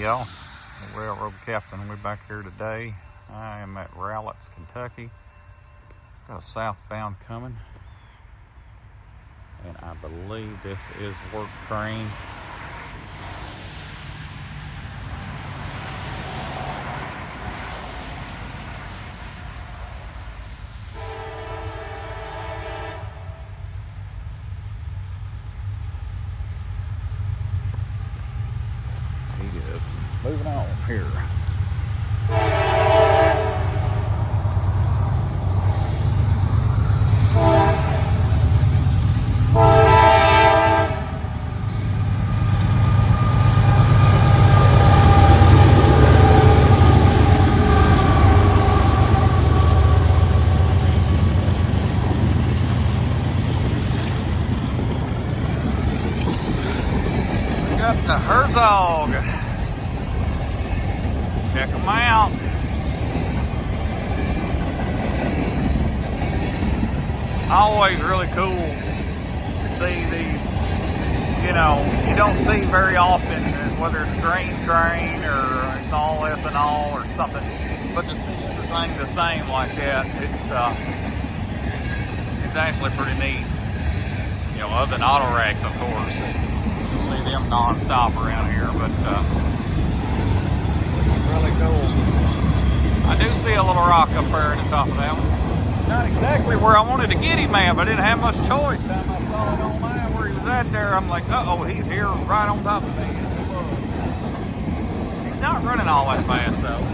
Hey y'all, the railroad captain. We're back here today. I am at Rowlett's, Kentucky. Got a southbound coming, and I believe this is work train. He is moving on here. Got the Herzog. Check them out. It's always really cool to see these, you don't see very often, whether it's a grain train or it's all ethanol or something, but to see everything the same like that, it's actually pretty neat. Other than auto racks, of course. You'll see them non-stop around here, but it's really cool. I do see a little rock up there at the top of that one. Not exactly where I wanted to get him at, but I didn't have much choice. Time I saw it online where he was at there, I'm like, uh-oh, he's here right on top of me. He's not running all that fast, though.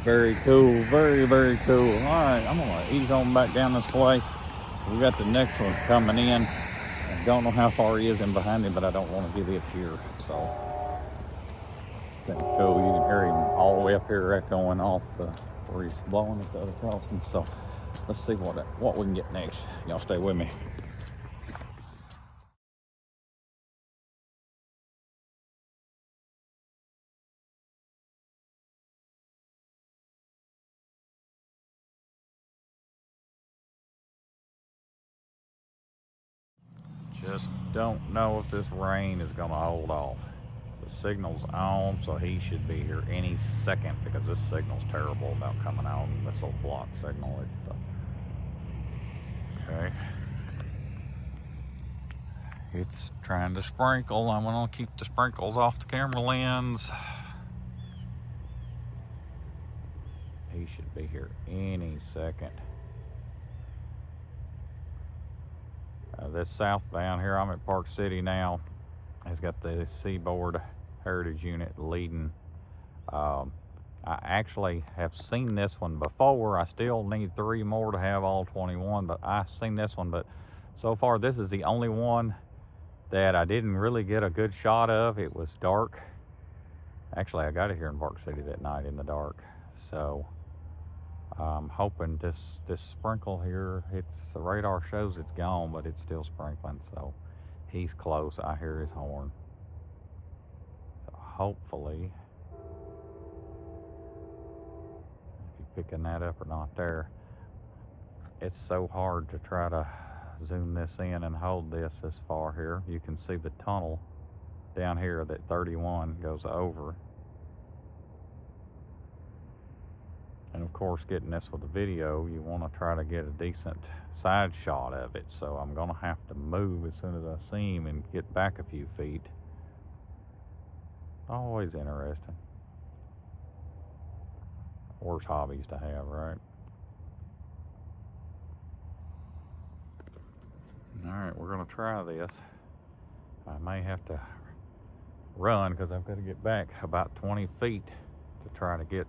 Very cool, very, very cool. All right, I'm gonna ease on back down this way. We got the next one coming in. I don't know how far he is in behind him, but I don't want to get it here. So that's cool. You can hear him all the way up here echoing off where he's blowing at the other crossing. So let's see what we can get next. Y'all stay with me. Just don't know if this rain is gonna hold off. The signal's on, so he should be here any second because this signal's terrible about coming out. This little block signal. Okay. It's trying to sprinkle. I'm gonna keep the sprinkles off the camera lens. He should be here any second. This southbound here, I'm at Park City now. It's got the Seaboard Heritage Unit leading. I actually have seen this one before. I still need 3 more to have all 21, but I've seen this one. But so far, this is the only one that I didn't really get a good shot of. It was dark. Actually, I got it here in Park City that night in the dark. So I'm hoping this sprinkle here, the radar shows it's gone, but it's still sprinkling. So he's close. I hear his horn. So hopefully, if you're picking that up or not there, it's so hard to try to zoom this in and hold this far here. You can see the tunnel down here that 31 goes over. And of course, getting this with the video, you want to try to get a decent side shot of it. So I'm going to have to move as soon as I see him and get back a few feet. Always interesting. Worst hobbies to have, right? All right, we're going to try this. I may have to run because I've got to get back about 20 feet to try to get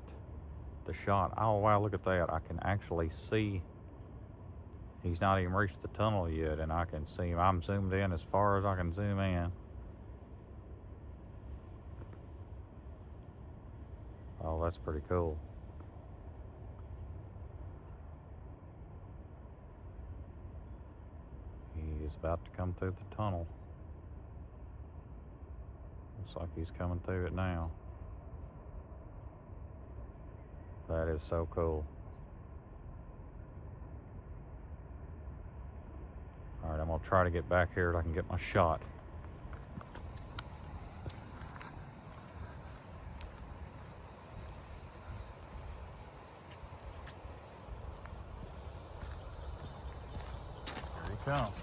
the shot. Oh wow, look at that. I can actually see he's not even reached the tunnel yet, and I can see him. I'm zoomed in as far as I can zoom in. Oh, that's pretty cool. he's about to come through the tunnel. Looks like he's coming through it now. That is so cool. All right, I'm gonna try to get back here so I can get my shot. Here he comes.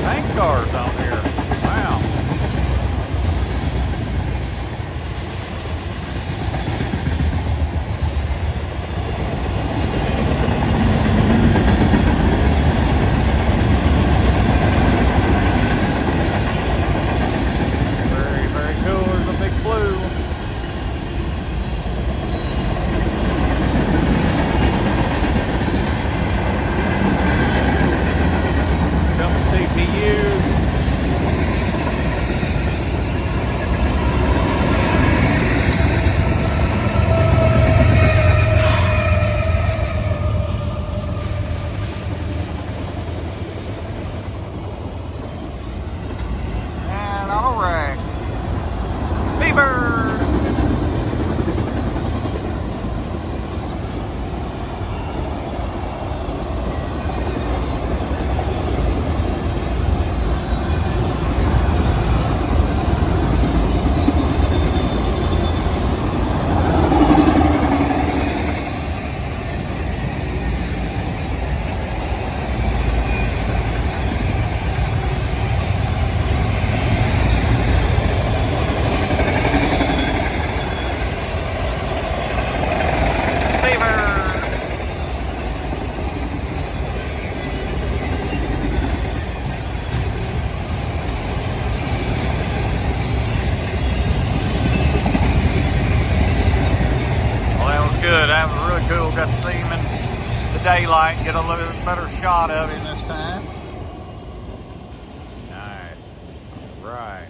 Tank cars on here. Wow. Very, very cool. There's a big blue. CPU. And auto racks. Beaver. Good. That was really cool. Got to see him in the daylight, get a little bit better shot of him this time. Nice. All right.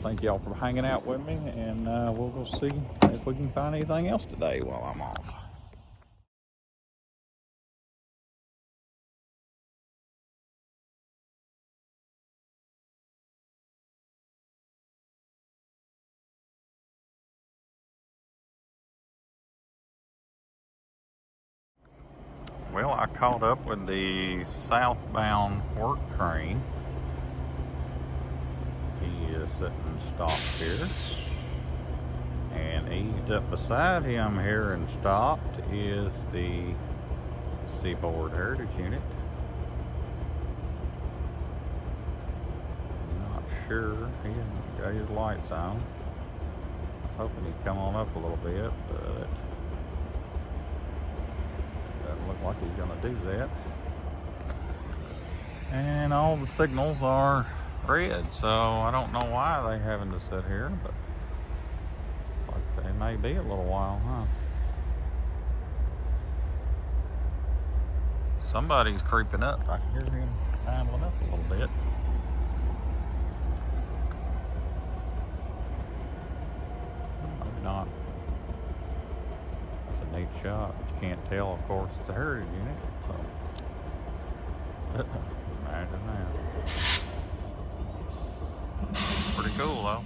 Thank y'all for hanging out with me, and we'll go see if we can find anything else today while I'm off. Well, I caught up with the southbound work train. He is sitting stopped here. And eased up beside him here and stopped is the Seaboard Heritage Unit. Not sure. He hasn't got his lights on. I was hoping he'd come on up a little bit, but doesn't look like he's gonna do that. And all the signals are red, so I don't know why they're having to sit here, but it's like they may be a little while, huh? Somebody's creeping up. I can hear him idling up a little bit. Maybe not. That's a neat shot. You can't tell, of course, it's a Heritage Unit, so imagine that. Pretty cool, though.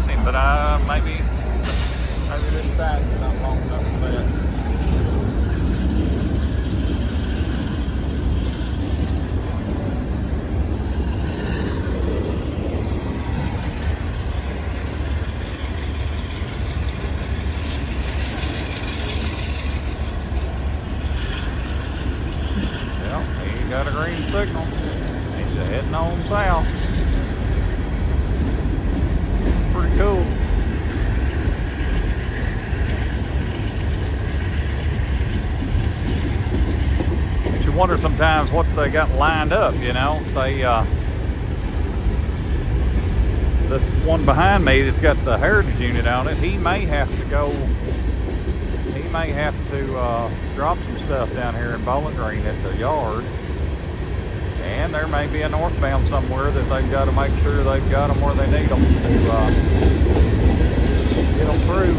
him, but maybe this side's not long enough for that. Got a green signal. He's heading on south. Pretty cool. But you wonder sometimes what they got lined up, you know. Say, this one behind me that's got the Heritage Unit on it, he may have to go. He may have to drop some stuff down here in Bowling Green at the yard. And there may be a northbound somewhere that they've got to make sure they've got them where they need them to get them through.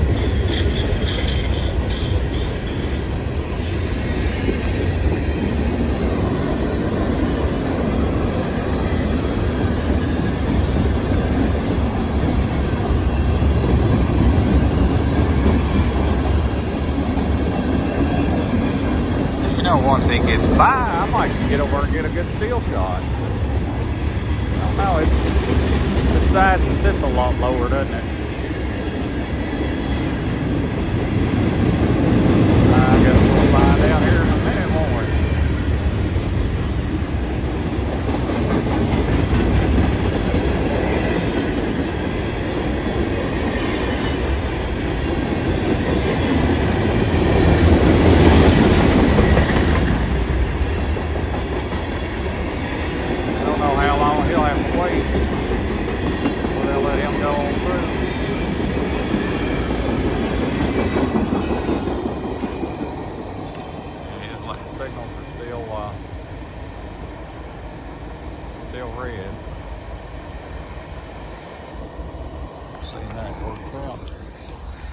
Once he gets by, I might get over and get a good steel shot. I don't know, the side sits a lot lower, doesn't it? I guess we'll find out here in a minute, won't we? Still red. See that works out.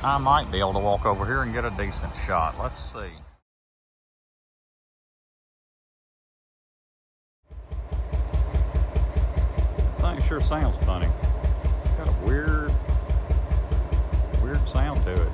I might be able to walk over here and get a decent shot. Let's see. Thing sure sounds funny. It's got a weird sound to it.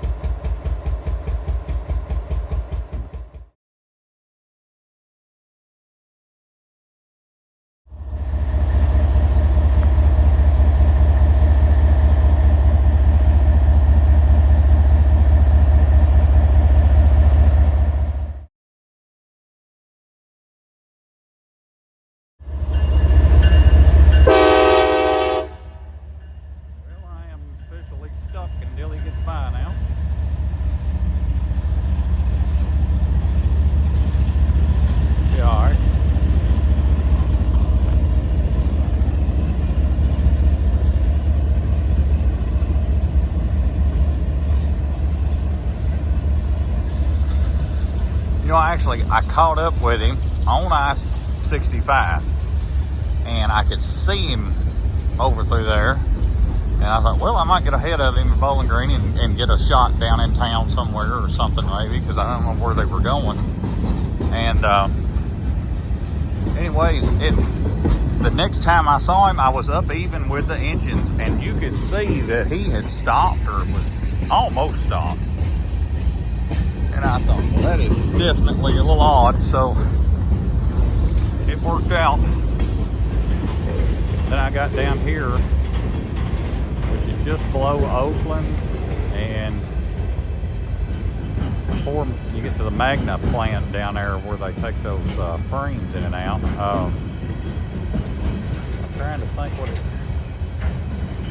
I caught up with him on I-65 and I could see him over through there, and I thought, well, I might get ahead of him at Bowling Green and get a shot down in town somewhere or something, maybe, because I don't know where they were going. And anyways, the next time I saw him, I was up even with the engines, and you could see that he had stopped, or was almost stopped. And I thought, well, that is definitely a little odd, so it worked out. Then I got down here, which is just below Oakland, and before you get to the Magna plant down there where they take those frames in and out. I'm trying to think what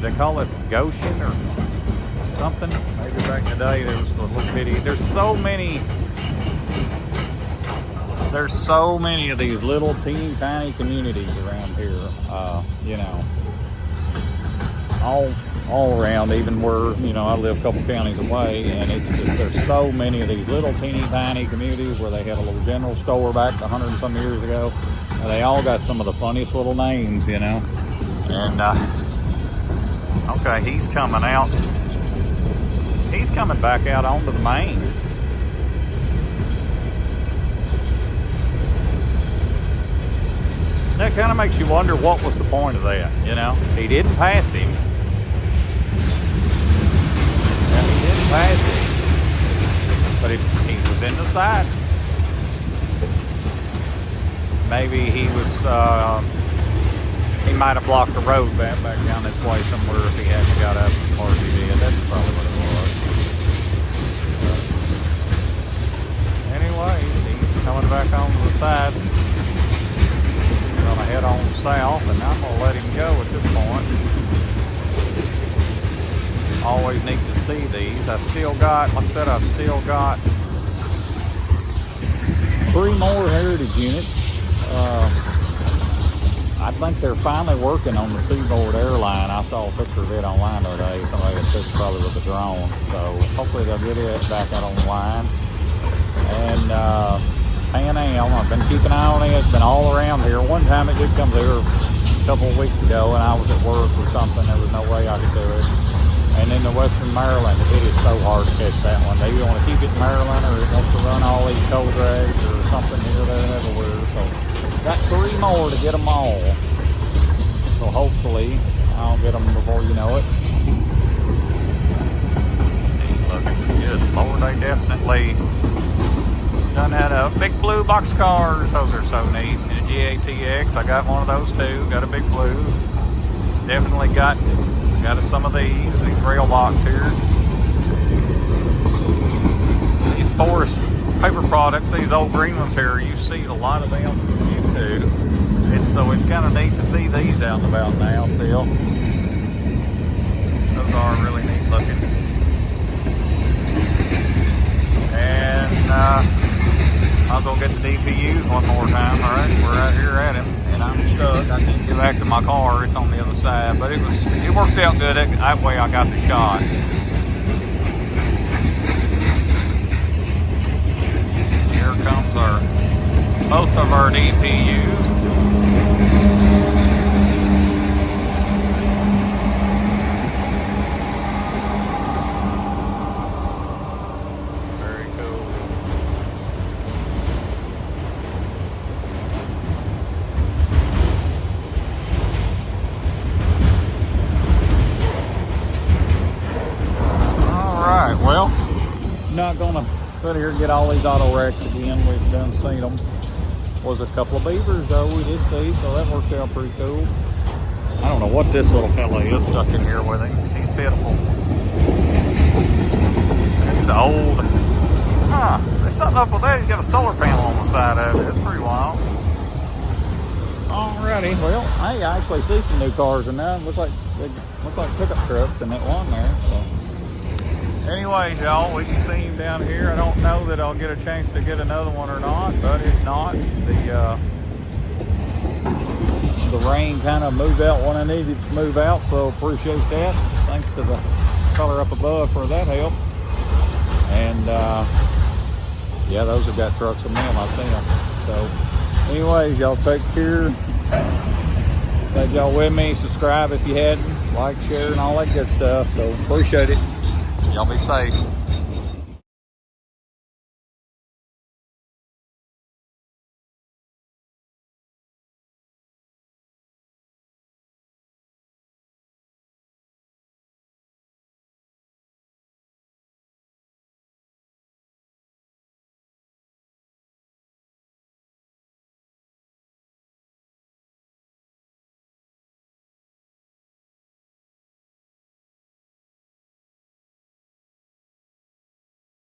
they call this, Goshen or something. Maybe back in the day there was a little bitty. There's so many of these little teeny tiny communities around here, you know, all around, even where, you know, I live a couple counties away, and it's just, there's so many of these little teeny tiny communities where they had a little general store back 100 and some years ago, and they all got some of the funniest little names, you know. And okay, he's coming out. He's coming back out onto the main. That kind of makes you wonder what was the point of that, you know. He didn't pass him. side. Maybe he might have blocked the road back down this way somewhere if he hadn't got up as far as he did. That's probably what it was. Anyway, he's coming back on to the side. We're gonna head on south, and I'm gonna let him go at this point. Always need to see these. I still got, like I said, I've still got 3 more heritage units. I think they're finally working on the Seaboard airline. I saw a picture of it online today. Somebody had took probably with a drone. So hopefully they'll get it back out online. And Pan Am, I've been keeping an eye on it. It's been all around here. One time it did come here a couple of weeks ago, and I was at work or something. There was no way I could do it. And then the Western Maryland, it is so hard to catch that one. They either want to keep it in Maryland or it wants to run all these cold drags or something here, there, and everywhere. So got 3 more to get them all. So hopefully I'll get them before you know it. Look, yes, Lord, they definitely done had a big blue boxcars. Those are so neat. And a GATX, I got one of those too. Got a big blue. Definitely got some of these rail box here. These forest paper products, these old green ones here, you see a lot of them used to. So it's kind of neat to see these out and about now still. Those are really neat looking. And might as well get the DPUs one more time. All right, we're out here at him, and I'm stuck. I can't get back to my car. It's on the other side, but it worked out good. That way I got the shot. Here comes both of our DPUs. Very cool. All right, well, not gonna sit here and get all these auto wrecks again. We've done seen them. Was a couple of beavers though we did see, so that worked out pretty cool. I don't know what this little fella is stuck in here with him. He's pitiful. He's old. Huh, there's something up with that. He's got a solar panel on the side of it. It's pretty wild. Alrighty, well, hey, I actually see some new cars in there. Look like pickup trucks in that one there. So. Anyways, y'all, we can see him down here. I don't know that I'll get a chance to get another one or not, but if not, the rain kind of moved out when I needed to move out, so appreciate that. Thanks to the color up above for that help. And yeah, those have got trucks in them, I've seen them. So anyways, y'all take care. Glad y'all with me. Subscribe if you hadn't. Like, share, and all that good stuff. So appreciate it. Y'all be safe.